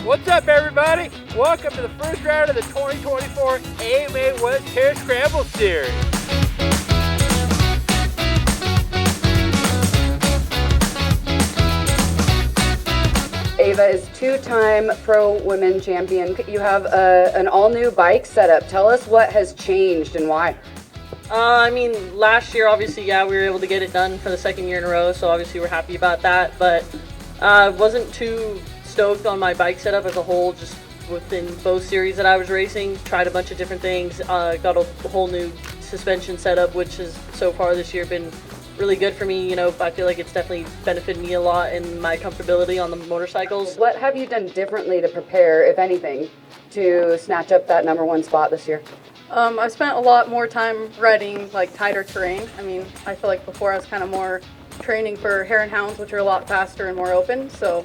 What's up, everybody? Welcome to the first round of the 2024 AMA West Hare Scramble Series. Ava is two-time pro women champion. You have an all-new bike setup. Tell us what has changed and why. Last year, obviously, we were able to get it done for the second year in a row, so obviously we're happy about that, but wasn't too stoked on my bike setup as a whole, just within both series that I was racing. Tried a bunch of different things, got a whole new suspension setup, which has so far this year been really good for me. I feel like it's definitely benefited me a lot in my comfortability on the motorcycles. What have you done differently to prepare, if anything, to snatch up that #1 spot this year? I've spent a lot more time riding tighter terrain. I feel like before I was kind of more training for Hare and Hounds, which are a lot faster and more open. So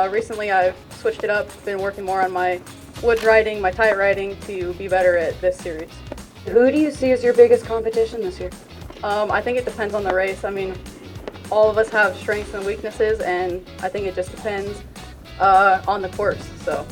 recently I've switched it up, been working more on my woods riding, my tight riding to be better at this series. Who do you see as your biggest competition this year? I think it depends on the race. All of us have strengths and weaknesses, and I think it just depends on the course. So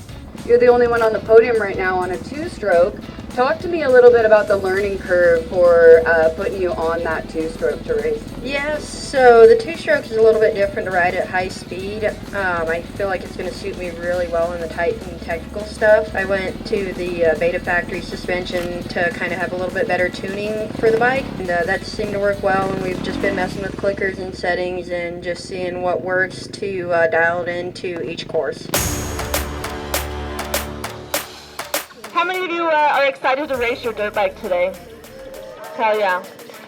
you're the only one on the podium right now on a two-stroke. Talk to me a little bit about the learning curve for putting you on that two-stroke to race. Yeah, so the two-stroke is a little bit different to ride at high speed. I feel like it's going to suit me really well in the tight and technical stuff. I went to the Beta Factory suspension to kind of have a little bit better tuning for the bike, and that seemed to work well, and we've just been messing with clickers and settings and just seeing what works to dial it into each course. How many of you are excited to race your dirt bike today? Hell yeah.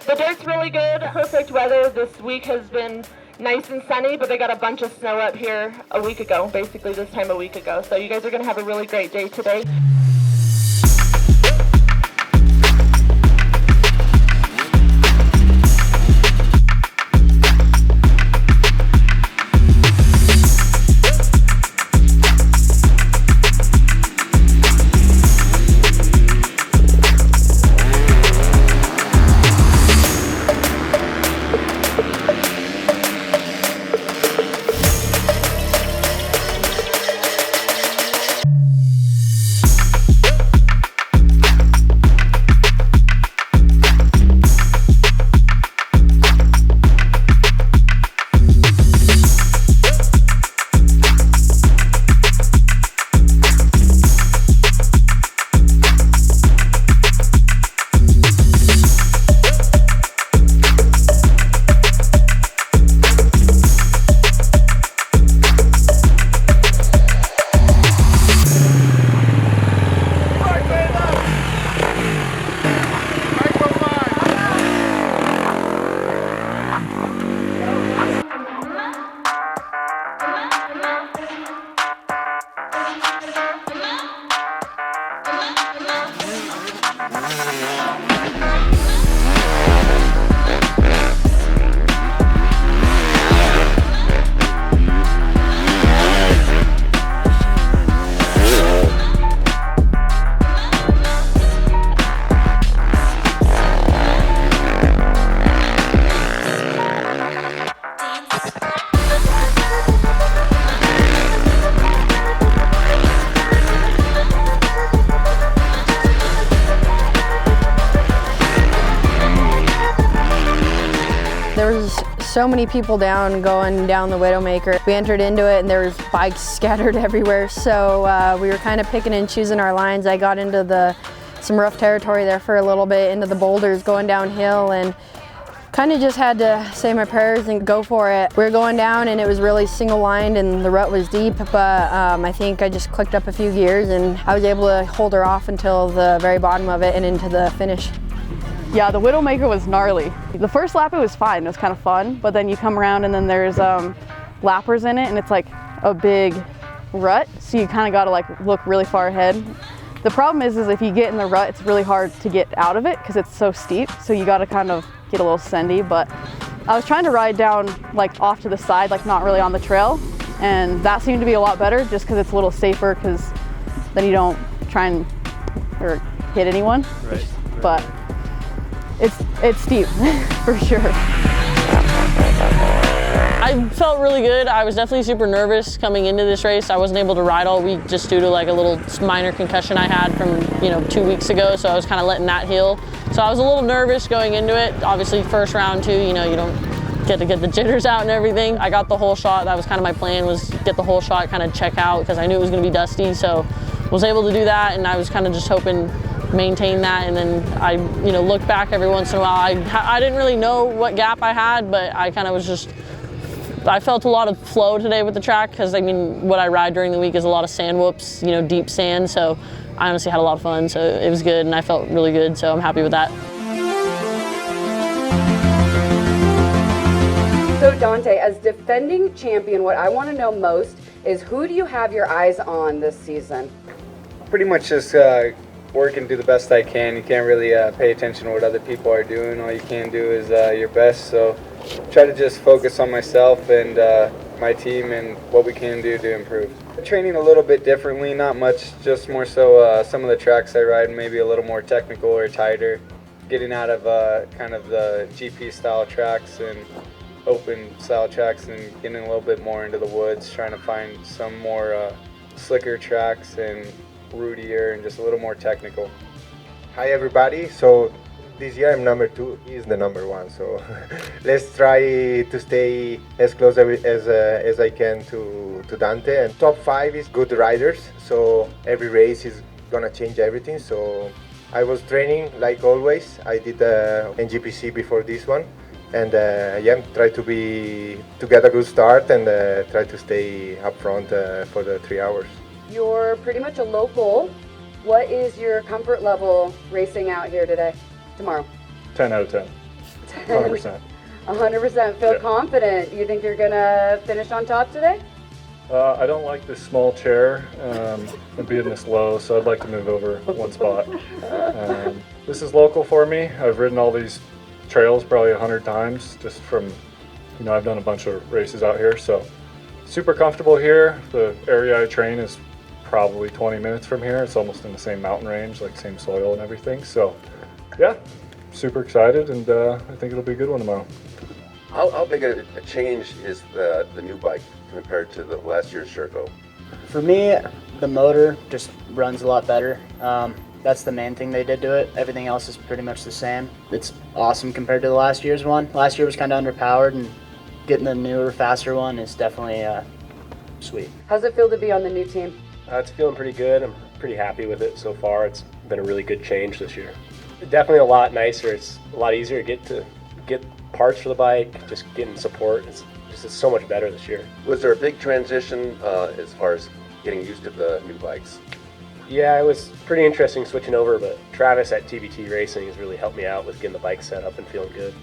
The dirt's really good, perfect weather. This week has been nice and sunny, but they got a bunch of snow up here a week ago, basically this time a week ago. So you guys are gonna have a really great day today. There was so many people going down the Widowmaker. We entered into it and there was bikes scattered everywhere, so we were kind of picking and choosing our lines. I got into some rough territory there for a little bit, into the boulders going downhill, and kind of just had to say my prayers and go for it. We were going down and it was really single lined and the rut was deep, but I think I just clicked up a few gears and I was able to hold her off until the very bottom of it and into the finish. yeah, the Widowmaker was gnarly. The first lap it was fine, it was kind of fun, but then you come around and then there's lappers in it and it's like a big rut, so you kind of got to look really far ahead. The problem is if you get in the rut, it's really hard to get out of it because it's so steep, so you got to kind of get a little sendy. But I was trying to ride down off to the side, not really on the trail, and that seemed to be a lot better just because it's a little safer, because then you don't try and hit anyone. Right. But it's steep for sure. I felt really good. I was definitely super nervous coming into this race. I wasn't able to ride all week just due to like a little minor concussion I had from 2 weeks ago, so I was kind of letting that heal. So I was a little nervous going into it. Obviously first round too, you don't get to get the jitters out and everything. I got the whole shot. That was kind of my plan, was get the whole shot, kind of check out, because I knew it was going to be dusty, so was able to do that, and I was kind of just hoping maintain that. And then I look back every once in a while. I didn't really know what gap I had, but I kind of was just, I felt a lot of flow today with the track, because what I ride during the week is a lot of sand whoops, deep sand, so I honestly had a lot of fun, so it was good and I felt really good, so I'm happy with that. So Dante, as defending champion, what I want to know most is, who do you have your eyes on this season? Pretty much just work and do the best I can. You can't really pay attention to what other people are doing. All you can do is your best. So try to just focus on myself and my team and what we can do to improve. Training a little bit differently, not much, just more so some of the tracks I ride maybe a little more technical or tighter. Getting out of kind of the GP style tracks and open style tracks and getting a little bit more into the woods, trying to find some more slicker tracks and rootier and just a little more technical. Hi everybody, so this year I'm number 2, he is the number 1, so let's try to stay as close as I can to Dante. And top 5 is good riders, so every race is gonna change everything. So I was training like always. I did NGPC before this one, and try to get a good start and try to stay up front for the 3 hours. You're pretty much a local. What is your comfort level racing out here tomorrow? 10 out of 10. 100%. 100%. Feel confident. You think you're gonna finish on top today? I don't like this small chair and being this low, so I'd like to move over one spot. This is local for me. I've ridden all these trails probably 100 times, just from, I've done a bunch of races out here, so super comfortable here. The area I train is probably 20 minutes from here. It's almost in the same mountain range, like same soil and everything. So yeah, super excited, and I think it'll be a good one tomorrow. How big a change is the new bike compared to the last year's Sherco? For me, the motor just runs a lot better. That's the main thing they did to it. Everything else is pretty much the same. It's awesome compared to the last year's one. Last year was kind of underpowered, and getting the newer, faster one is definitely sweet. How's it feel to be on the new team? It's feeling pretty good. I'm pretty happy with it so far. It's been a really good change this year. Definitely a lot nicer. It's a lot easier to get parts for the bike, just getting support. It's so much better this year. Was there a big transition as far as getting used to the new bikes? Yeah, it was pretty interesting switching over, but Travis at TBT Racing has really helped me out with getting the bike set up and feeling good.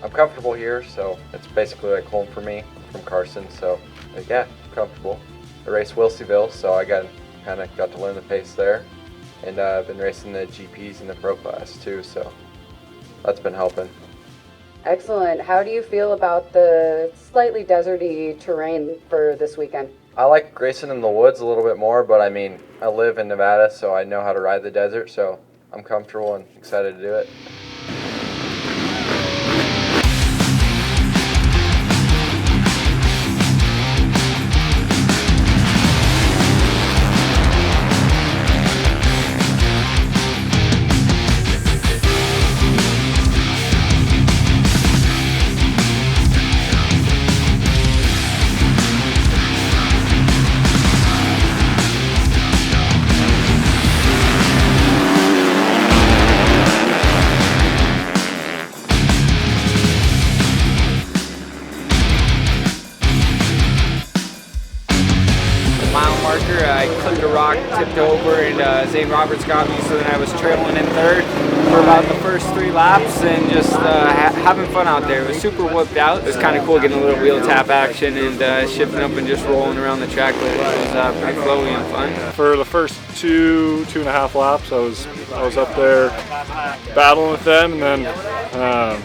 I'm comfortable here, so it's basically like home for me from Carson, so yeah, comfortable. I raced Wilseyville, so I got to learn the pace there, and I've been racing the GPs in the pro class too, so that's been helping. Excellent. How do you feel about the slightly deserty terrain for this weekend? I like racing in the woods a little bit more, but I live in Nevada, so I know how to ride the desert, so I'm comfortable and excited to do it. I clipped a rock, tipped over, and Zane Roberts got me, so then I was trailing in third for about the first 3 laps and just having fun out there. It was super whooped out. It was kind of cool getting a little wheel tap action and shifting up and just rolling around the track, but it was pretty flowy and fun. For the first 2.5 laps, I was up there battling with them, and then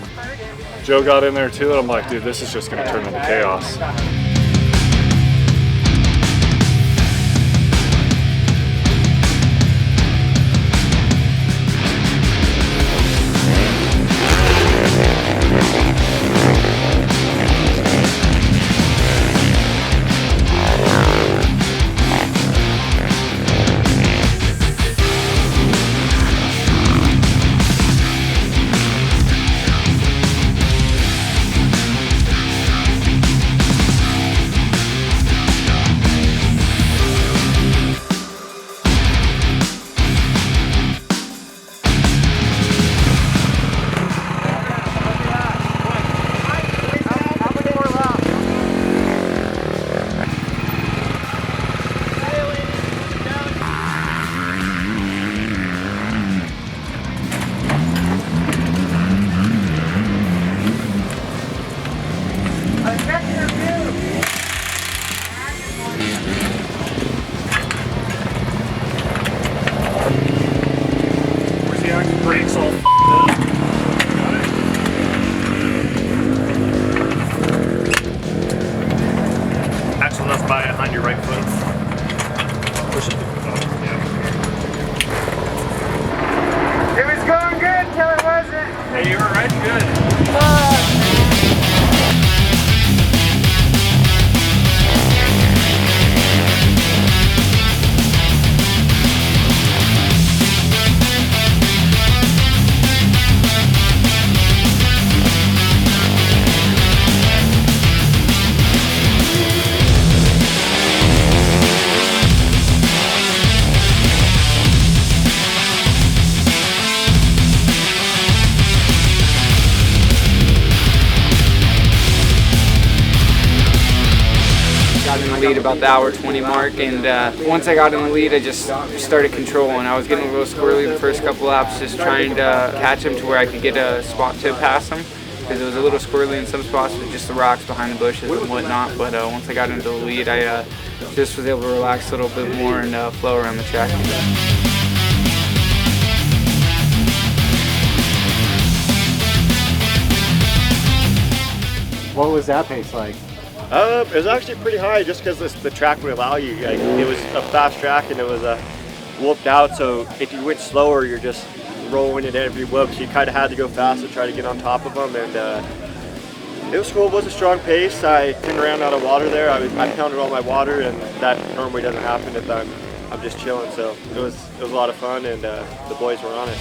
Joe got in there too, and I'm like, dude, this is just going to turn into chaos. It was going good till it wasn't. Hey, you were right good. Lead about the hour 20 mark, and once I got in the lead, I just started controlling. I was getting a little squirrely the first couple laps, just trying to catch him to where I could get a spot to pass him, because it was a little squirrely in some spots with just the rocks behind the bushes and whatnot. But once I got into the lead, I just was able to relax a little bit more and flow around the track. What was that pace like? It was actually pretty high just because the track would allow you. Like, it was a fast track and it was whooped out, so if you went slower, you're just rolling it every whoop. So you kind of had to go fast to try to get on top of them, and it was cool. It was a strong pace. I turned around out of water there. I pounded all my water, and that normally doesn't happen if I'm just chilling. So it was a lot of fun, and the boys were on it.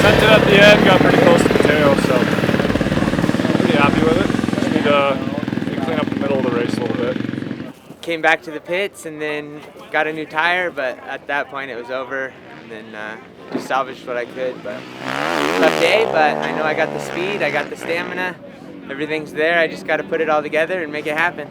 Sent it at the end, got pretty close to the tail, so pretty happy with it. Just need to clean up the middle of the race a little bit. Came back to the pits and then got a new tire, but at that point it was over, and then just salvaged what I could. But tough day, but I know I got the speed, I got the stamina, everything's there. I just got to put it all together and make it happen.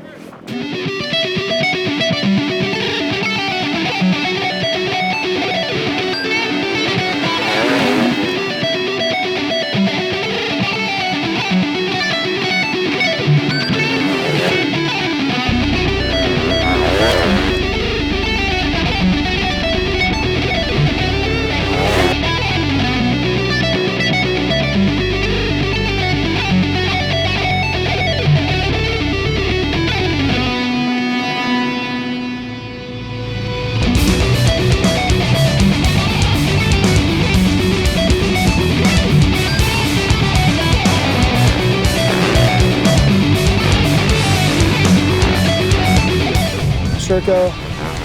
Circo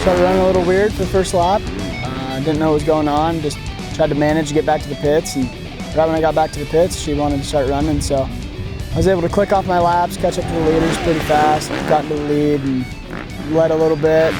started running a little weird for the first lap. Didn't know what was going on, just tried to manage to get back to the pits, and right when I got back to the pits, she wanted to start running, so I was able to click off my laps, catch up to the leaders pretty fast, got into the lead and led a little bit.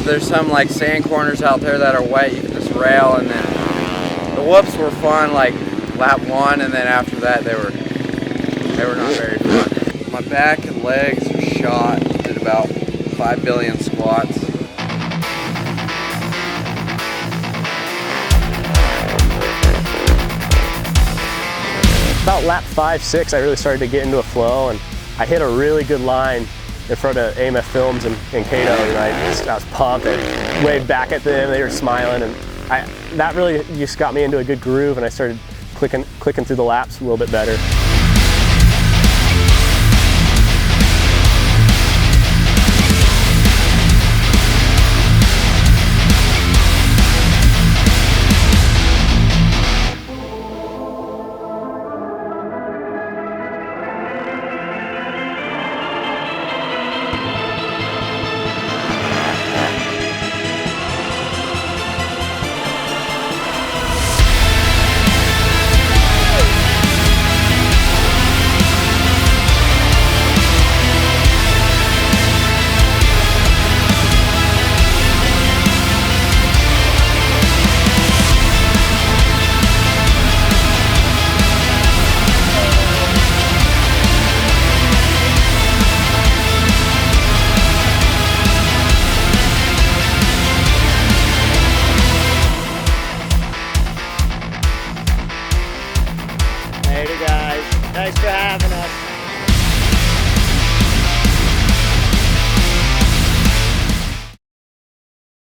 There's some like sand corners out there that are wet, you can just rail, and then the whoops were fun like lap 1, and then after that they were not very fun. My back and legs are shot, did about 5 billion squats. About lap 5, 6, I really started to get into a flow, and I hit a really good line in front of AMF Films and Kato, and I was pumped and waved back at them. They were smiling, and that really just got me into a good groove, and I started clicking through the laps a little bit better.